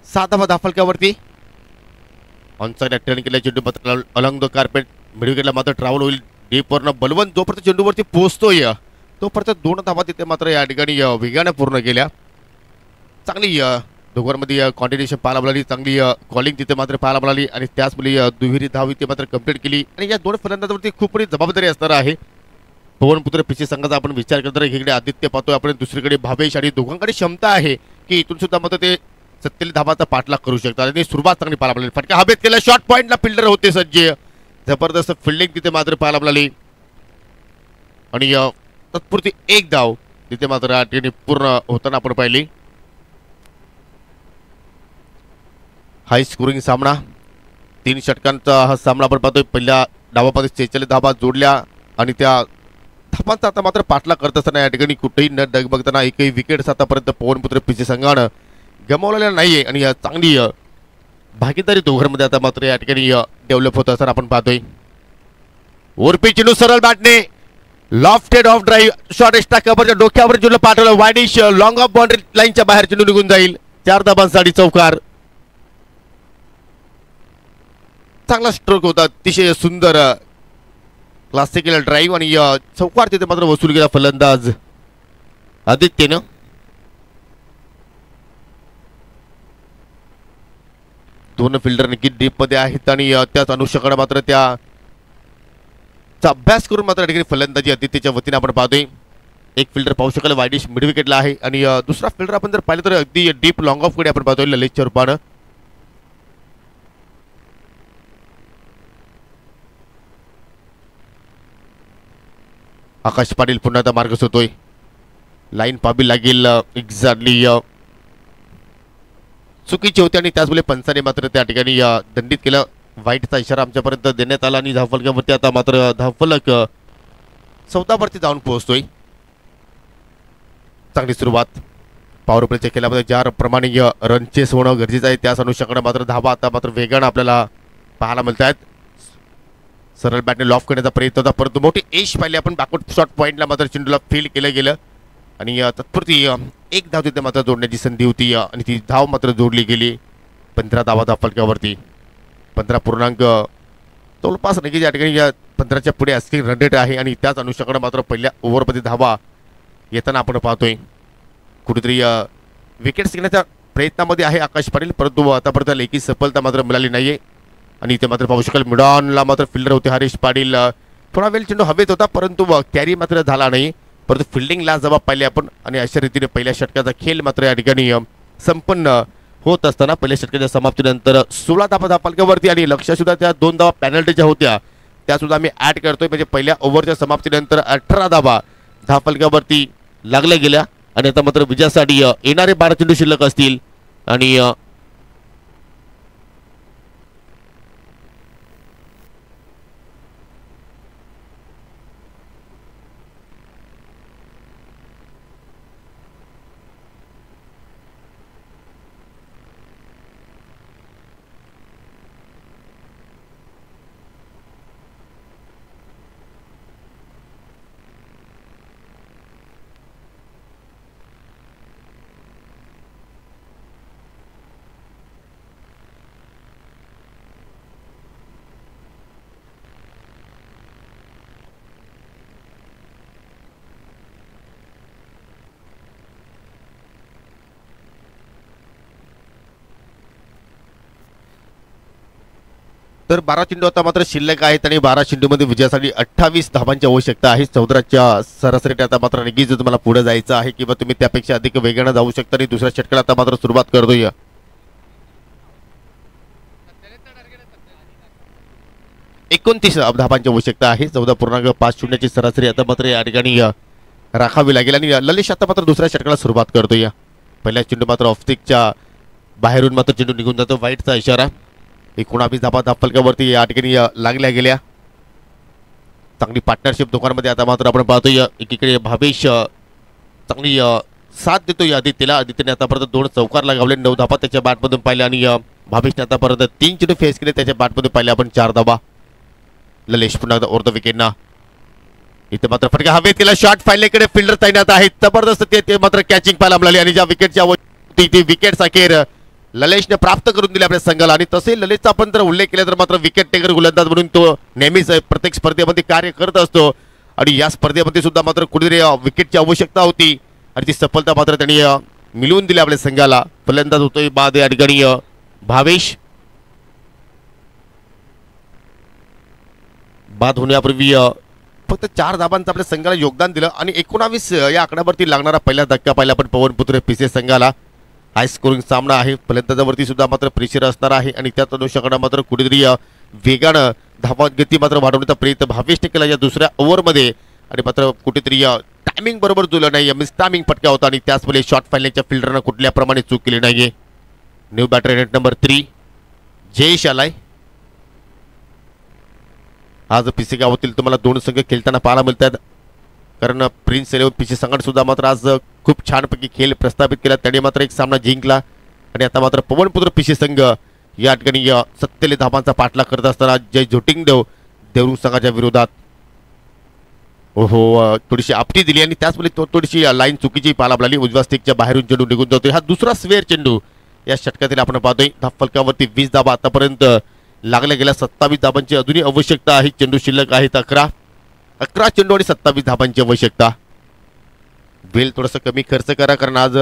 7 धाबा धाफलक्यावरती. ऑनसाइड ॲक्टर केला चेंडू मात्र अलंग द कार्पेट मिडविकेटला मात्र ट्रॅव्हल होईल डीपवरनं. बलवंत जोपर्यंत चेंडूवरती पोहोचतोय तोपर्यंत 2 धाबा तिथे मात्र या ठिकाणी वेगाने पूर्ण केल्या. चांगली दोघांमध्ये कॉन्टिन्युएशन पाहायला मिळाली, चांगली कॉलिंग तिथे मात्र पाहायला मिळाली. आणि त्याचमुळे दुहेरी धाव इथे मात्र कंप्लीट केली. आणि या दोन फलंदाजावरती खूप मोठी जबाबदारी असणार आहे. पवनपुत्र पिछे संघाचा आपण विचार करतो, एकीकडे आदित्य पाहतोय आपण, दुसरीकडे भावेश. आणि दोघांकडे क्षमता आहे की इथून सुद्धा मात्र ते 47 धाबाचा पाठलाग करू शकतात. आणि सुरुवात चांगली पाहायला मिळाली. फटका हवेत केला, शॉर्ट पॉईंटला फिल्डर होते सज्ज. जबरदस्त फिल्डिंग तिथे मात्र पाहायला मिळाली. आणि तत्पुरती एक धाव तिथे मात्र पूर्ण होताना आपण पाहिली. हाय स्कोरिंग सामना, 3 षटकांचा हा सामना आपण पाहतोय. पहिल्या डावामध्ये 46 धाबा जोडल्या आणि त्या धाबांचा आता मात्र पाठलाग करत असताना या ठिकाणी कुठेही न डगबगताना एकही विकेट आतापर्यंत पवनपुत्र पिछे संघानं गमावलेला नाहीये. आणि चांगली भागीदारी दोघांमध्ये आता मात्र या ठिकाणी डेव्हलप होत असताना आपण पाहतोय. ओरपी चेंडू सरळ बॅटने lofted off drive short extra कव्हरच्या डोक्यावर चेंडू पाठवलं. वायडिश लॉंग ऑफ बाउंड्री लाईनच्या बाहेर चेंडू निघून जाईल. 4 धाबांसाठी चौकार. चांगला स्ट्रोक होता, अतिशय सुंदर क्लासिकल ड्राईव्ह. आणि चौकार तिथे मात्र वसूल केला फलंदाज आदित्यनं. दोन फिल्डर नक्की डीप मध्ये आहेत आणि त्याच अनुषंगाने मात्र त्याचा अभ्यास करून मात्र ठिकाणी फलंदाजी आदित्यच्या वतीने आपण पाहतोय. एक फिल्डर पाहू शकाल वायडिश मिड विकेटला आहे. आणि दुसरा फिल्डर आपण जर पाहिलं तर अगदी डीप लॉंग ऑफ कडे आपण पाहतोय ललितच्या रूपानं. आकाश पाटील पुन्हा आता मार्ग होतोय. लाईन पाहावी लागेल, एक्झॅक्टली चुकीची होती. आणि त्याचमुळे पंचाने मात्र त्या ठिकाणी दंडित केलं. वाईटचा इशारा आमच्यापर्यंत देण्यात आला. आणि धावफलकावरती आता मात्र धावफलक 14 वरती जाऊन पोहोचतोय. चांगली सुरुवात पॉवर प्लेच्या खेळामध्ये ज्याप्रमाणे रन चेस होणं गरजेचं आहे त्याच अनुषंगाने मात्र धावा आता मात्र वेगानं आपल्याला पाहायला मिळत आहेत. सरळ बॅटने लॉफ करण्याचा प्रयत्न होता, परंतु मोठी एश पाहिली आपण. बॅकवर्ड शॉट पॉईंटला मात्र चेंडूला फील्ड केलं गेलं. आणि तत्पुरती एक धाव तिथे मात्र जोडण्याची संधी होती आणि ती धाव मात्र जोडली गेली. 15 धावा धावफलकावरती 15 जवळपास नक्कीच या ठिकाणी 15च्या पुढे असतील रन रेट आहे. आणि त्याच अनुषंगाने मात्र पहिल्या ओव्हरमध्ये धावा येताना आपण पाहतोय. कुठेतरी विकेट्स घेण्याच्या प्रयत्नामध्ये आहे आकाश पाटील, परंतु आतापर्यंत लेखी सफलता मात्र मिळाली नाहीये. आणि इथे मात्र पाहू शकाल मिडॉनला मात्र फिल्डर होते हरीश पाटील. थोडा वेळ चेंडू हवेत होता परंतु कॅरी मात्र झाला नाही, परंतु फिल्डिंगला जबाब पाहिले आपण. आणि अशा रीतीने पहिल्या षटकाचा खेळ मात्र या ठिकाणी संपन्न होत असताना पहिल्या षटकाच्या समाप्तीनंतर 16 धावा धावफलकावरती. आणि लक्ष सुद्धा त्या 2 धावा पॅनल्टीच्या होत्या त्या सुद्धा आम्ही ऍड करतोय. म्हणजे पहिल्या ओव्हरच्या समाप्तीनंतर 18 धावा धावफलकावरती लागल्या गेल्या. आणि आता मात्र विजयासाठी येणारे 12 चेंडू शिल्लक असतील. आणि तर 12 चेंडू आता मात्र शिल्लक आहेत आणि 12 चेंडूमध्ये विजयासाठी 28 धावांची आवश्यकता आहे. 14च्या सरासरीने आता मात्र निघीच तुम्हाला पुढे जायचं आहे किंवा तुम्ही त्यापेक्षा अधिक वेगाने जाऊ शकता आणि दुसऱ्या षटकाला आता मात्र सुरुवात करतोय. 29 धावांची आवश्यकता आहे. 14.50 सरासरी आता मात्र या ठिकाणी राखावी लागेल आणि ललिश आता मात्र दुसऱ्या षटकाला सुरुवात करतोय. पहिल्या चेंडू मात्र ऑफस्टिकच्या बाहेरून मात्र चेंडू निघून जातो, वाईटचा इशारा. 19 धाबा धापफलकावरती या ठिकाणी लागल्या गेल्या. चांगली पार्टनरशिप दोघांमध्ये आता मात्र आपण पाहतोय. एकीकडे भावेश चांगली साथ देतोय आदित्यला. आदित्यने आतापर्यंत 2 चौकार लगावले, 9 धाबा त्याच्या बॅटमधून पाहिले आणि भावेशने आतापर्यंत 3 चेंडू फेस केले, त्याच्या बॅटमधून पाहिले आपण 4 धाबा. ललेश पुन्हा एकदा ओर द विकेटना. इथे मात्र फटका हवे तिला शॉट फायलेकडे फिल्डर तैनात आहेत. जबरदस्त ते मात्र कॅचिंग पाहायला मिळाली आणि ज्या विकेटची आवश्यकता विकेट अखेर ललेशने प्राप्त करून दिले आपल्या संघाला. आणि तसे ललेशचा आपण जर उल्लेख केला तर मात्र विकेट टेकर गोलंदाज म्हणून तो नेहमीच प्रत्येक स्पर्धेमध्ये कार्य करत असतो आणि या स्पर्धेमध्ये सुद्धा मात्र कुठेतरी विकेटची आवश्यकता होती आणि ती सफलता मात्र त्यांनी मिळवून दिली आपल्या संघाला. फलंदाज होतोय बाद या ठिकाणी भावेश. बाद होण्यापूर्वी फक्त 4 धाबांचं आपल्या संघाला योगदान दिलं आणि 19 या आकड्यावरती लागणारा पहिला धक्का पाहिला आपण पवनपुत्र पीसे संघाला. हाय स्कोरिंग सामना आहे. फलंदाजावरती सुद्धा मात्र प्रेशर असणार आहे आणि त्याच अनुषंगाने मात्र कुठेतरी वेगानं धावा गती मात्र वाढवण्याचा प्रयत्न भावेशने केला या दुसऱ्या ओव्हरमध्ये आणि मात्र कुठेतरी टायमिंग बरोबर जुळलं नाही. मिस टायमिंग फटका होता आणि त्याचमुळे शॉट फायलिंगच्या फिल्डरनं कुठल्या प्रमाणे चूक केली नाहीये. न्यू बॅटर नेट नंबर 3 जयेश आलाय. आज पीसी गावातील तुम्हाला 2 संघ खेळताना पाहायला मिळतात कारण प्रिन्स 11 पीसी संघाने सुद्धा मात्र आज खूप छानपैकी खेळ प्रस्थापित केला. त्याने मात्र एक सामना जिंकला आणि आता मात्र पवनपुत्र पीसी संघ या ठिकाणी 47 धावांचा पाठलाग करत असताना जय झोटिंगदेव देवरुख संघाच्या विरोधात थोडीशी आपटी दिली आणि त्याचमुळे थोडीशी लाईन चुकीची पाहायला मिळाली. उजव्या स्टिकच्या बाहेरून चेंडू निघून जातोय. हा दुसरा स्वेअर चेंडू या षटकातील आपण पाहतोय. धाव फलकावरती 20 धावा आतापर्यंत लागल्या गेल्या. 27 धाबांची अजूनही आवश्यकता आहे. चेंडू शिल्लक आहेत 11 चेंडू आणि 27 धाबांची आवश्यकता. वेळ थोडासा कमी खर्च करा कारण आज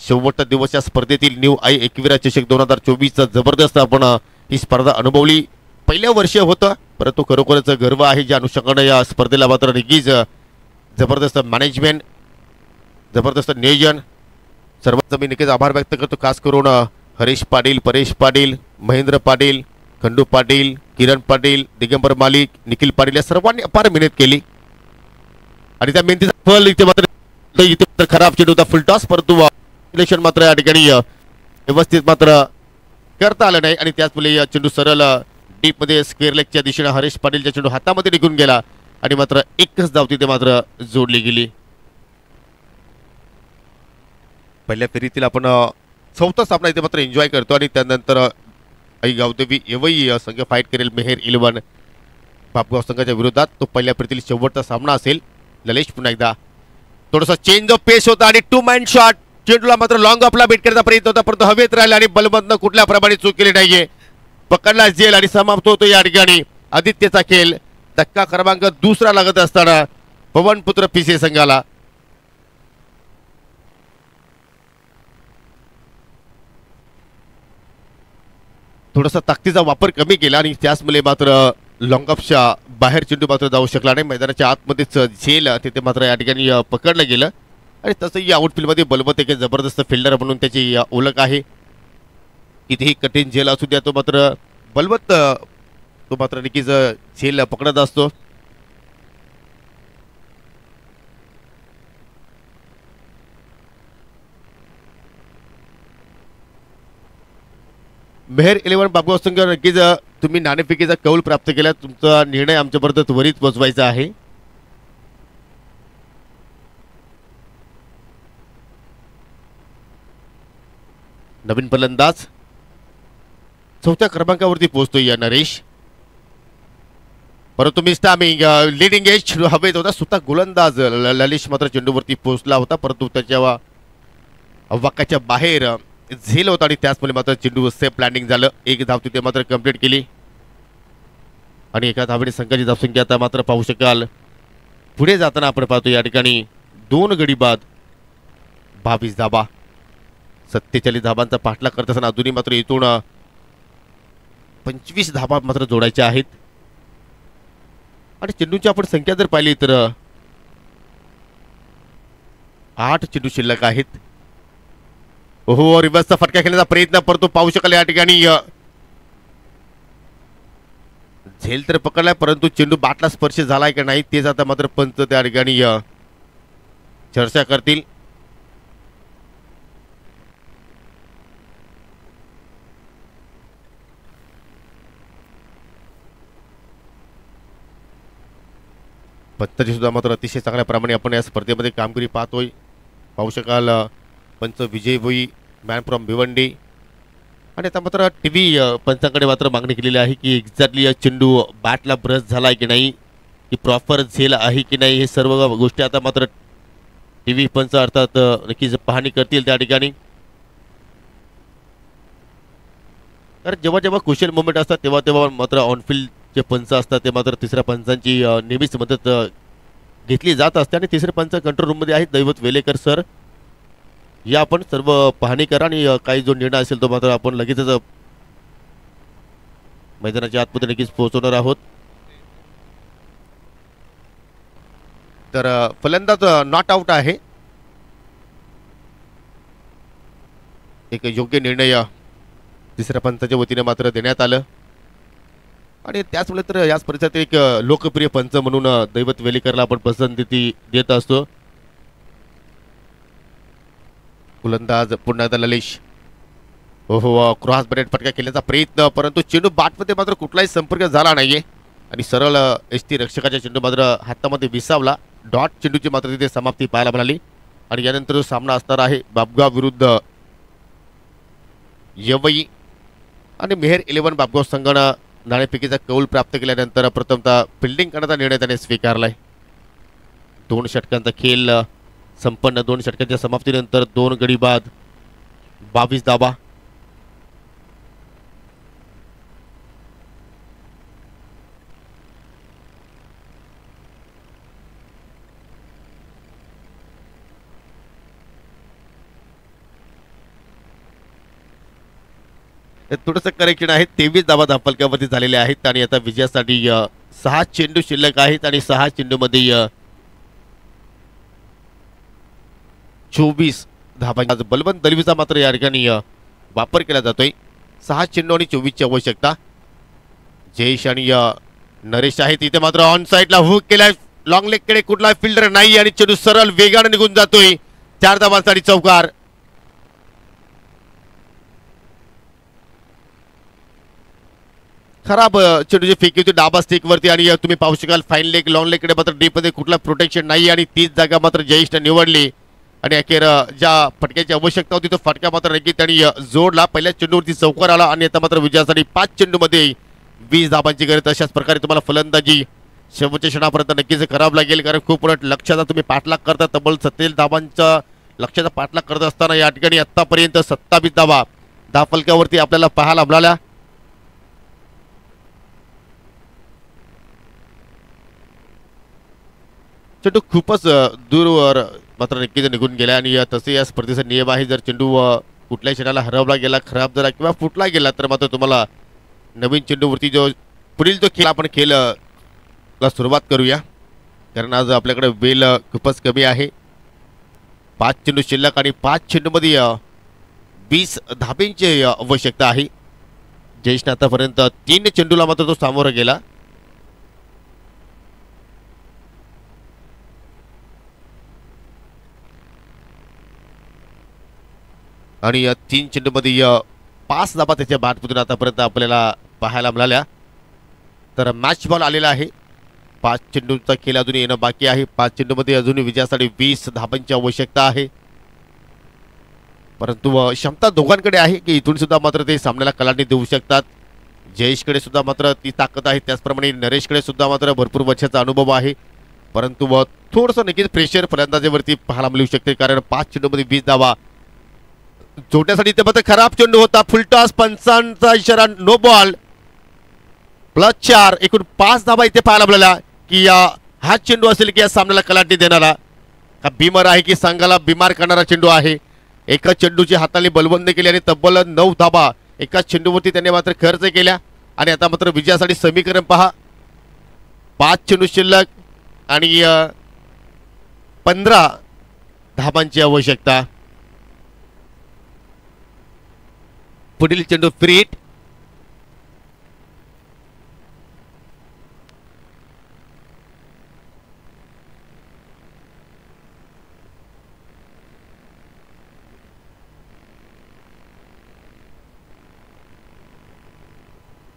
शेवटचा दिवस या स्पर्धेतील न्यू आई एकविरा चषक 2024 जबरदस्त आपण ही स्पर्धा अनुभवली. पहिल्या वर्ष होतं परंतु खरोखरच गर्व आहे ज्या अनुषंगाने या स्पर्धेला मात्र नक्कीच जबरदस्त मॅनेजमेंट, जबरदस्त नियोजन, सर्वांचा मी नक्कीच आभार व्यक्त करतो. खास करून हरीश पाटील, परेश पाटील, महेंद्र पाटील, खंडू पाटील, किरण पाटील, दिगंबर मालिक, निखिल पाटील या सर्वांनी अपार मेहनत केली आणि त्या मेहनतीचं फल इथे मात्र खराब चेंडू होता फुल टॉस परंतु सिलेक्शन मात्र या ठिकाणी व्यवस्थित मात्र करता आलं नाही आणि त्याचमुळे या चेंडू सरळ डीप मध्ये स्क्वेअर लेगच्या दिशेने हरीश पाटीलच्या चेंडू हातामध्ये निघून गेला आणि मात्र एकच धाव तिथे मात्र जोडली गेली. पहिल्या फेरीतील आपण 4था सामना इथे मात्र एन्जॉय करतो आणि त्यानंतर आई गावदेवी एवई संघ फाईट करेल मेहेर 11 बापगाव संघाच्या विरोधात. तो पहिल्या फेरीतील शेवटचा सामना असेल. ललेश पुन्हा एकदा थोडासा चेंज ऑफ पेस होता आणि 2 मॅन शॉट. चेंडूला मात्र लॉंग ऑफला बेट करण्याचा प्रयत्न होता परंतु हवेत राहिला आणि बलबंदनं कुठल्या प्रमाणे चूक केली नाहीये. पकडला जेल आणि समाप्त होतो या ठिकाणी आदित्यचा खेळ. धक्का क्रमांक 2 लागत असताना पवनपुत्र पीसी संघाला. थोडासा ताकदीचा वापर कमी केला आणि त्याचमुळे मात्र लॉंग ऑफच्या बाहेर चेंडू मात्र जाऊ शकला नाही. मैदानाच्या आतमध्येच झेल तिथे मात्र या ठिकाणी पकडलं गेलं आणि तसंही आउटफील्डमध्ये बलवत एक जबरदस्त फिल्डर म्हणून त्याची ओळख आहे. कितीही कठीण झेल असू द्या तो मात्र बलवत तो मात्र नक्कीच झेल पकडत असतो. मेहेर 11 बापगाव संघ नक्कीच तुम्ही नाणेफेकीचा कौल प्राप्त केला. तुमचा निर्णय आमच्यापर्यंत त्वरित पोहोचवायचा आहे. नवीन फलंदाज 4थ्या क्रमांकावरती पोहोचतोय या नरेश परंतु मिस टायमिंग लीडिंग एज हवेत होता. स्वतः गोलंदाज ललिश मात्र चेंडूवरती पोहोचला होता परंतु त्याच्या वाकाच्या बाहेर झेल होता आणि त्याचमुळे मात्र चेंडू सेफ लँडिंग झालं. 1 धाव तिथे मात्र कंप्लीट केली आणि एका धावेने संघाची धावसंख्या आता मात्र पाहू शकाल. पुढे जाताना आपण पाहतो या ठिकाणी 2 गडी बाद 22 धाबा 47 धाबांचा पाठलाग करत असताना अजूनही मात्र इथून 25 धाबा मात्र जोडायच्या आहेत. आणि चेंडूची आपण संख्या जर पाहिली तर 8 चेंडू शिल्लक आहेत. ओहो, रिव्हर्सचा फटका खेळण्याचा प्रयत्न परंतु पाहू शकाल या ठिकाणी झेल तर पकडलाय परंतु चेंडू बाटला स्पर्श झालाय का नाही तेच आता मात्र पंच त्या ठिकाणी चर्चा करतील. पंचाची सुद्धा मात्र अतिशय चांगल्या प्रमाणे आपण या स्पर्धेमध्ये कामगिरी पाहतोय. पाहू शकाल पंच विजय भोई, मॅन फ्रॉम भिवंडी. आणि आता मात्र टीव्ही पंचांकडे मात्र मागणी केलेली आहे की एक्झॅक्टली चेंडू बॅटला ब्रश झाला की नाही, की प्रॉपर झेल आहे की नाही, हे सर्व गोष्टी आता मात्र टीव्ही पंच अर्थात नक्कीच पाहणी करतील त्या ठिकाणी. कारण जेव्हा जेव्हा क्रुशियल मोमेंट असतात तेव्हा तेव्हा मात्र ऑनफिल्ड जे पंच असतात ते मात्र तिसऱ्या पंचांची नेहमीच मदत घेतली जात असते. आणि तिसरे पंच कंट्रोल रूममध्ये आहेत दैवत वेलेकर सर. या आपण सर्व पाहणी करा आणि काही जो निर्णय असेल तो मात्र आपण लगेचच मैदानाच्या आतमध्ये नक्कीच पोहोचवणार आहोत. तर फलंदाज नॉट आउट आहे. एक योग्य निर्णय तिसऱ्या पंचाच्या वतीने मात्र देण्यात आलं. आणि त्याचमुळे तर याच परिसरात एक लोकप्रिय पंच म्हणून दैवत वेलेकरला आपण पसंती देत असतो. गोलंदाज पुन्हा एकदा ललिश. ओहो, क्रॉस बॅट फटका खेळण्याचा प्रयत्न परंतु चेंडू बॅटमध्ये मात्र कुठलाही संपर्क झाला नाहीये आणि सरळ एसटी रक्षकाच्या चेंडू मात्र हातामध्ये विसावला. डॉट चेंडूची मात्र तिथे समाप्ती पाहायला मिळाली. आणि यानंतर जो सामना असणार आहे बापगाव विरुद्ध यवई. आणि मेहर 11 बापगाव संघानं नाणेफेकीचा कौल प्राप्त केल्यानंतर प्रथमतः फिल्डिंग करण्याचा निर्णय त्याने स्वीकारलाय. 2 षटकांचा खेळ संपन्न. 2 षटकांच्या समाप्तीनंतर 2 गडी बाद, 22 धाबा. थोडंसं करेक्शन आहे. 23 धाबा धापलक्यावरती झालेले आहेत आणि आता विजयासाठी 6 चेंडू शिल्लक आहेत आणि 6 चेंडूमध्ये 24 धाबांचा बलवंत दलवीचा मात्र या ठिकाणी वापर केला जातोय. 6 चेंडू आणि 24ची आवश्यकता. जयेश आणि नरेश आहेत इथे मात्र ऑन साइडला हुक केलाय. लॉंग लेग कडे कुठला फिल्डर नाही आणि चेंडू सरळ वेगाने निघून जातोय. 4 धाबांसाठी चौकार. खराब चेंडूची फेकी होती डाबा स्टिक वरती आणि तुम्ही पाहू शकाल फाईन लेग लॉंग लेग कडे मात्र डीप मध्ये कुठला प्रोटेक्शन नाही आणि तीच जागा मात्र जयेशने निवडली. आणि अखेर ज्या फटक्याची आवश्यकता होती तो फटका मात्र नक्की त्यांनी जोडला. पहिल्या चेंडूवरती चौकार आला आणि आता मात्र विजयासाठी 5 चेंडूमध्ये 20 धाबांची गरज. अशाच प्रकारे तुम्हाला फलंदाजी शेवटच्या क्षणापर्यंत नक्कीच करावं लागेल कारण खूप उलट लक्षाचा तुम्ही पाठलाग करता. तब्बल 27 धाबांचा लक्षाचा पाठलाग करत असताना या ठिकाणी आतापर्यंत 27 धाबा धाफलक्यावरती आपल्याला पाहायला मिळाल्या. चेंडू खूपच दूरवर मात्र नक्कीच निघून गेला आणि तसे या स्पर्धेचा नियम आहे जर चेंडू कुठल्याही क्षणाला हरवला गेला, खराब झाला किंवा फुटला गेला तर मात्र तुम्हाला नवीन चेंडूवरती जो पुढील जो खेळ आपण खेळला सुरुवात करूया. कारण आज आपल्याकडे वेळ खूपच कमी आहे. 5 चेंडू शिल्लक आणि 5 चेंडूमध्ये 20 धाब्यांची आवश्यकता आहे. जयेशने आतापर्यंत 3 चेंडूला मात्र तो सामोरा गेला. आणि 3 चेंडूमध्ये 5 धाबा त्याच्या बॅटमधून आतापर्यंत आपल्याला पाहायला मिळाल्या. तर मॅच बॉल आलेला आहे. 5 चेंडूंचा खेळ अजून येणं बाकी आहे. 5 चेंडूमध्ये अजून विजयासाठी 20 धाबांची आवश्यकता आहे. परंतु क्षमता दोघांकडे आहे की इथून सुद्धा मात्र ते सामन्याला कलाटणी देऊ शकतात. जयेशकडे सुद्धा मात्र ती ताकद आहे. त्याचप्रमाणे नरेशकडे सुद्धा मात्र भरपूर वर्षाचा अनुभव आहे. परंतु थोडंसं नक्कीच प्रेशर फलंदाजीवरती पाहायला मिळू शकते कारण 5 चेंडूमध्ये 20 धाबा जोडण्यासाठी ते मात्र खराब चेंडू होता. फुलटॉस, पंचांचा इशारा, नो बॉल. +4 एकूण 5 धाबा इथे पाहायला मिळाल्या की हा चेंडू असेल की या सामन्याला कलाटणी देणारा हा बिमार आहे की संघाला बिमार करणारा चेंडू आहे. एका चेंडूची हाताने बलबंदी केली आणि तब्बल 9 धाबा एका चेंडूवरती त्यांनी मात्र खर्च केल्या. आणि आता मात्र विजयासाठी समीकरण पहा. 5 चेंडू शिल्लक आणि 15 धाबांची आवश्यकता. पुढील चेंडू फ्री हिट.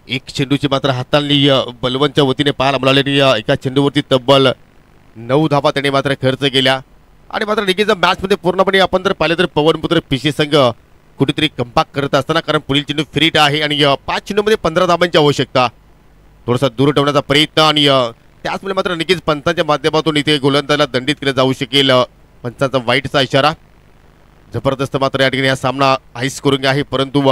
एक चेंडूची मात्र हाताळणी बलवंतच्या वतीने पाहायला मिळालेली. एका चेंडूवरती तब्बल 9 धाबा त्यांनी मात्र खर्च केल्या आणि मात्र निगेच्या मॅचमध्ये पूर्णपणे आपण जर पाहिले तर पवनपुत्र पिशी संघ कुठेतरी कंपाक करत असताना, कारण पुढील चेंडू फ्री हिट आहे आणि 5 चेंडूमध्ये 15 धाबांची आवश्यकता. थोडासा दूर ठेवण्याचा प्रयत्न आणि त्याचमुळे मात्र निगेश पंचांच्या माध्यमातून इथे गोलंदाजाला दंडित केलं जाऊ शकेल. पंचांचा वाईटचा इशारा. जबरदस्त मात्र या ठिकाणी हा सामना आईस करून आहे, परंतु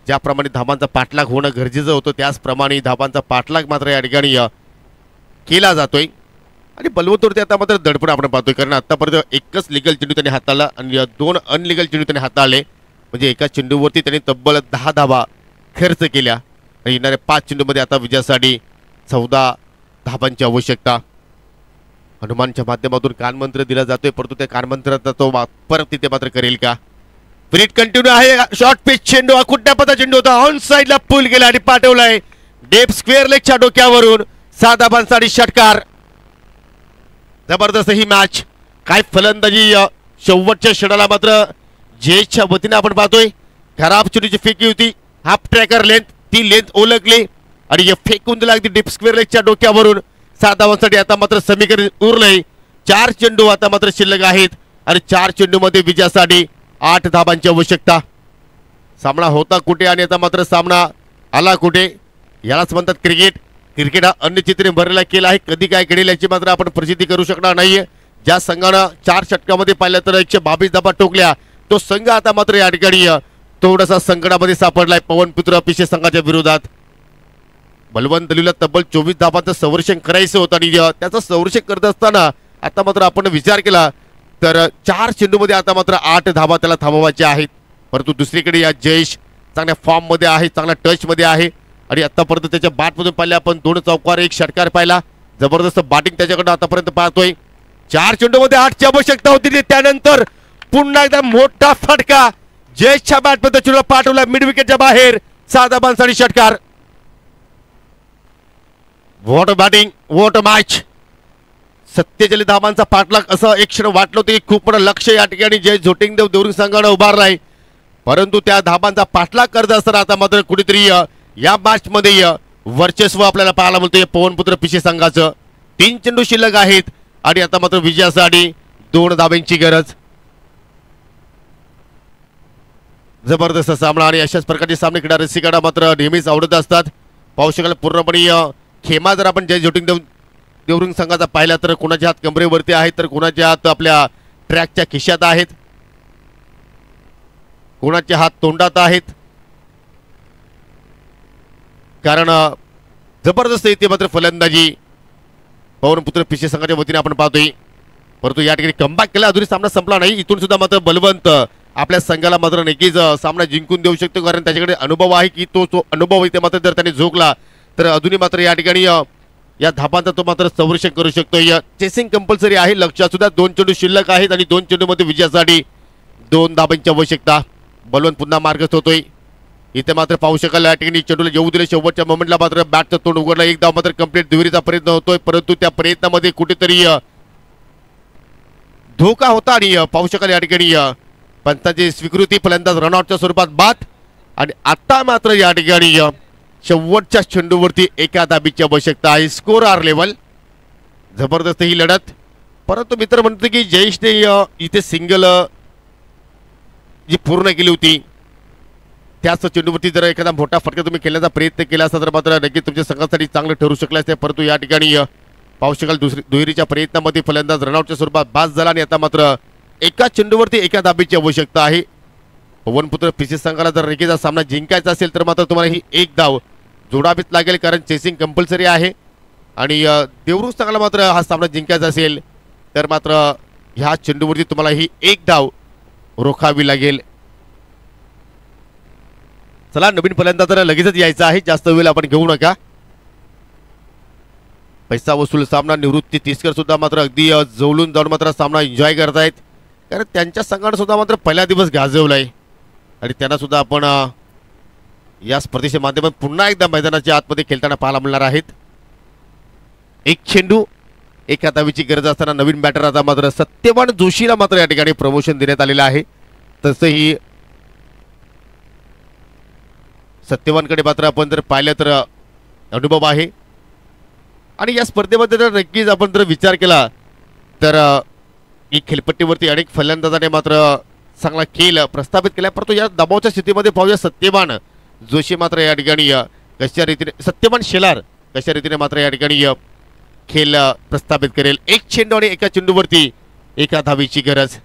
ज्याप्रमाणे धाबांचा पाठलाग होणं गरजेचं होतं त्याचप्रमाणे धाबांचा पाठलाग मात्र या ठिकाणी केला जातोय. आणि बलवंतवरती आता मात्र दडपण आपण पाहतोय, कारण आतापर्यंत एकच लिगल चेंडू त्यांनी हाताळला आणि 2 अनलिगल चेंडू त्यांनी हाताळले. म्हणजे एका चेंडूवरती त्यांनी तब्बल 10 धाबा खर्च केल्या आणि येणाऱ्या 5 चेंडूमध्ये आता विजयासाठी 14 धाबांची आवश्यकता. हनुमानच्या माध्यमातून कानमंत्र दिला जातोय, परंतु त्या कानमंत्राचा तो परत तिथे मात्र करेल का. फ्री कंटिन्यू आहे. शॉर्ट पिच चेंडू, कुठल्या पदा चेंडू होता, ऑन साइडला पुल गेला आणि पाठवलाय डेप स्क्वेअर लेगच्या डोक्यावरून. 7 धाबांसाठी षटकार. जबरदस्त ही मॅच. काय फलंदाजी शेवटच्या षणाला मात्र जेच्या वतीने आपण पाहतोय. खराब चेंडूची फेकी होती, हाफ ट्रॅकर लेंथ, ती लेंथ ओळखली आणि फेकून दिला अगदी डेप स्क्वेअर लेगच्या डोक्यावरून. 7 धावांसाठी आता मात्र समीकरण उरलंय. 4 चेंडू आता मात्र शिल्लक आहेत आणि 4 चेंडूमध्ये विजयासाठी 8 धाबांची आवश्यकता. सामना होता कुठे आणि आता मात्र सामना आला कुठे, यालाच म्हणतात क्रिकेट. क्रिकेट हा अनिश्चिततेने भरलेला केला आहे. कधी काय घडेल याची मात्र आपण प्रसिद्धी करू शकणार नाहीये. ज्या संघानं 4 षटकामध्ये पाहिलं तर 122 धाबा टोकल्या, तो संघ आता मात्र या ठिकाणी थोडासा संकटामध्ये सापडलाय पवनपुत्र पिशे संघाच्या विरोधात. बलवंत दलीला तब्बल 24 धाबांचं संरक्षण करायचं होतं आणि त्याचं संरक्षण करत असताना आता मात्र आपण विचार केला तर 4 चेंडूमध्ये आता मात्र 8 धाबा त्याला थांबवायच्या आहेत. परंतु दुसरीकडे या जयेश चांगल्या फॉर्म मध्ये आहे, चांगल्या टच मध्ये आहे आणि आतापर्यंत त्याच्या बॅटमधून पाहिले आपण 2 चौकार 1 षटकार पाहिला. जबरदस्त बॅटिंग त्याच्याकडे आतापर्यंत पाहतोय. 4 चेंडूमध्ये 8ची आवश्यकता होती. त्यानंतर पुन्हा एकदा मोठा फटका जयेशच्या बॅटमध्ये चेंडू पाठवला मिड विकेटच्या बाहेर. 7 धाबांसाठी षटकार. What batting, what match. 47 धाबांचा पाठलाग असं एक क्षण वाटलं होतं की खूप मोठं लक्ष या ठिकाणी जय झोटिंगदेव देवरुंग संघानं उभारलाय, परंतु त्या धाबांचा पाठलाग करत असताना आता मात्र कुठेतरी या मॅच मध्ये वर्चस्व आपल्याला पाहायला मिळतंय पवनपुत्र पिशे संघाचं. 3 चेंडू शिल्लक आहेत आणि आता मात्र विजयासाठी 2 धाबांची गरज. जबरदस्त सामना आणि अशाच प्रकारचे सामने खेळणारे रसिकांना मात्र नेहमीच आवडत असतात. पाहू शकाल पूर्णपणे खेमा जर आपण जय झोटिंगदेव देवरुंग संघाचा पाहिला तर कोणाच्या हात कमरेवरती आहेत तर कोणाच्या हात आपल्या ट्रॅकच्या खिशात आहेत, कोणाचे हात तोंडात आहेत. कारण जबरदस्त इथे मात्र फलंदाजी पवनपुत्र पिशे संघाच्या वतीने आपण पाहतोय, परंतु या ठिकाणी कमबॅक केला. अजूनही सामना संपला नाही. इथून सुद्धा मात्र बलवंत आपल्या संघाला मात्र नक्कीच सामना जिंकून देऊ शकतो, कारण त्याच्याकडे अनुभव आहे की तो अनुभव इथे मात्र जर त्याने झोकला तर अजूनही मात्र या ठिकाणी या धाबांचा तो मात्र संरक्षण करू शकतो. चेसिंग कंपल्सरी आहे. लक्षात सुद्धा 2 चेंडू शिल्लक आहेत आणि 2 चेंडूमध्ये विजयासाठी 2 धाबांची आवश्यकता. बलवंत पुन्हा मार्गस्थ होतोय. इथे मात्र पाहू शकाल या ठिकाणी चेंडूला येऊ दिले. शेवटच्या मोमेंटला मात्र बॅटचं तोंड उघडलं. 1 धाव मात्र कंप्लीट दुहेरीचा प्रयत्न होतोय, परंतु त्या प्रयत्नामध्ये कुठेतरी धोका होता आणि पाहू शकाल या ठिकाणी पंचाची स्वीकृती. फलंदाज रनआउटच्या स्वरूपात बाद आणि आता मात्र या ठिकाणी शेवटच्या चेंडूवरती 1 धाबीची आवश्यकता आहे. Score are level. जबरदस्त ही लढत, परंतु मित्र म्हणतो की जयेशने इथे सिंगल जी पूर्ण केली होती त्याच चेंडूवरती जर एखादा मोठा फटका तुम्ही खेळण्याचा प्रयत्न केला असता तर मात्र नक्कीच तुमच्या संघासाठी चांगलं ठरू शकलं असते. परंतु या ठिकाणी पाहू शकाल दुहेरीच्या प्रयत्नामध्ये फलंदाज रनआउटच्या स्वरूपात बाद झाला आणि आता मात्र 1 चेंडूवरती 1 धाबीची आवश्यकता आहे. पवनपुत्र पिशे संघाला जर रेगेचा सामना जिंकायचा असेल तर मात्र तुम्हाला ही 1 धाव जोडावीच लागेल, कारण चेसिंग कंपल्सरी आहे आणि देवरुंग संघाला मात्र हा सामना जिंकायचा असेल तर मात्र ह्या चेंडूवरती तुम्हाला ही 1 धाव रोखावी लागेल. चला नवीन फलंदाज तर लगेचच यायचा आहे, जास्त वेळ आपण घेऊ नका. पैसा वसूल सामना. निवृत्ती तिसकर सुद्धा मात्र अगदी जवळून जाऊन मात्र सामना एन्जॉय करतायत, कारण त्यांच्या संघाने सुद्धा मात्र पहिला दिवस गाजवलाय आणि त्यांना सुद्धा आपण या स्पर्धेच्या माध्यमातून पुन्हा एकदा मैदानाच्या आतमध्ये खेळताना पाहायला मिळणार आहेत. एक चेंडू एका धावेची गरज असताना नवीन बॅटर आता मात्र सत्यवान जोशीला मात्र या ठिकाणी प्रमोशन देण्यात आलेलं आहे. तसंही सत्यवानकडे मात्र आपण जर पाहिलं तर अनुभव आहे आणि या स्पर्धेमध्ये जर नक्कीच आपण जर विचार केला तर ही खेळपट्टीवरती अनेक फलंदाजाने मात्र चांगला खेळ प्रस्थापित केला, परंतु या दबावच्या स्थितीमध्ये पाहूया सत्यवान जोशी मात्र या ठिकाणी कशा रीतीने, सत्यवान शेलार कशा रीतीने मात्र या ठिकाणी खेळ प्रस्थापित करेल. एक चेंडू आणि एका चेंडूवरती एका धावेची गरज.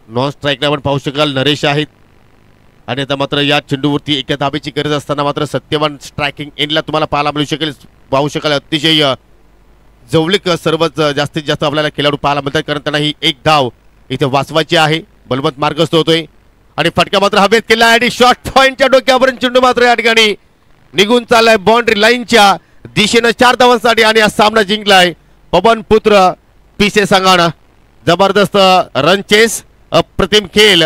नॉन स्ट्राईकला आपण पाहू शकाल नरेश आहेत आणि आता मात्र या चेंडूवरती एका धावेची गरज असताना मात्र सत्यवान स्ट्रायकिंग एंडला तुम्हाला पाहायला मिळू शकेल, पाहू शकाल. अतिशय जवळीक सर्वच जास्तीत जास्त आपल्याला खेळाडू पाहायला मिळतात, कारण त्यांना ही एक धाव इथे वाचवायची आहे. बलवंत मार्गस्थ होतोय आणि फटका मात्र हवेत केला आणि शॉर्ट पॉइंटच्या डोक्यापर्यंत चेंडू मात्र या ठिकाणी निघून चाललाय बाउंड्री लाईनच्या दिशेनं 4 धावांसाठी आणि हा सामना जिंकलाय पवन पुत्र पिसे संघानं. जबरदस्त रन चेस, अप्रतिम खेळ,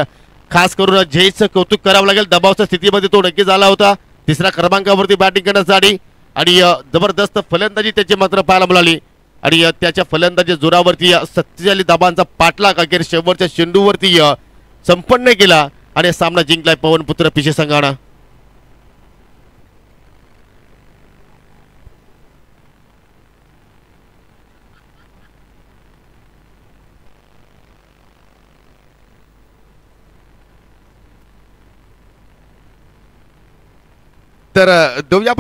खास करून जयचं कौतुक करावं लागेल. दबावच्या स्थितीमध्ये तो नक्कीच आला होता 3ऱ्या क्रमांकावरती बॅटिंग करण्यासाठी आणि जबरदस्त फलंदाजी त्याची मात्र पाहायला मिळाली आणि त्याच्या फलंदाजी जोरावरती 47 धाबांचा पाठलाग अखेर शेवटच्या चेंडूवरती संपन्न केला आणि सामना जिंकलाय पवन पुत्र पिसे संघानं. तर देऊया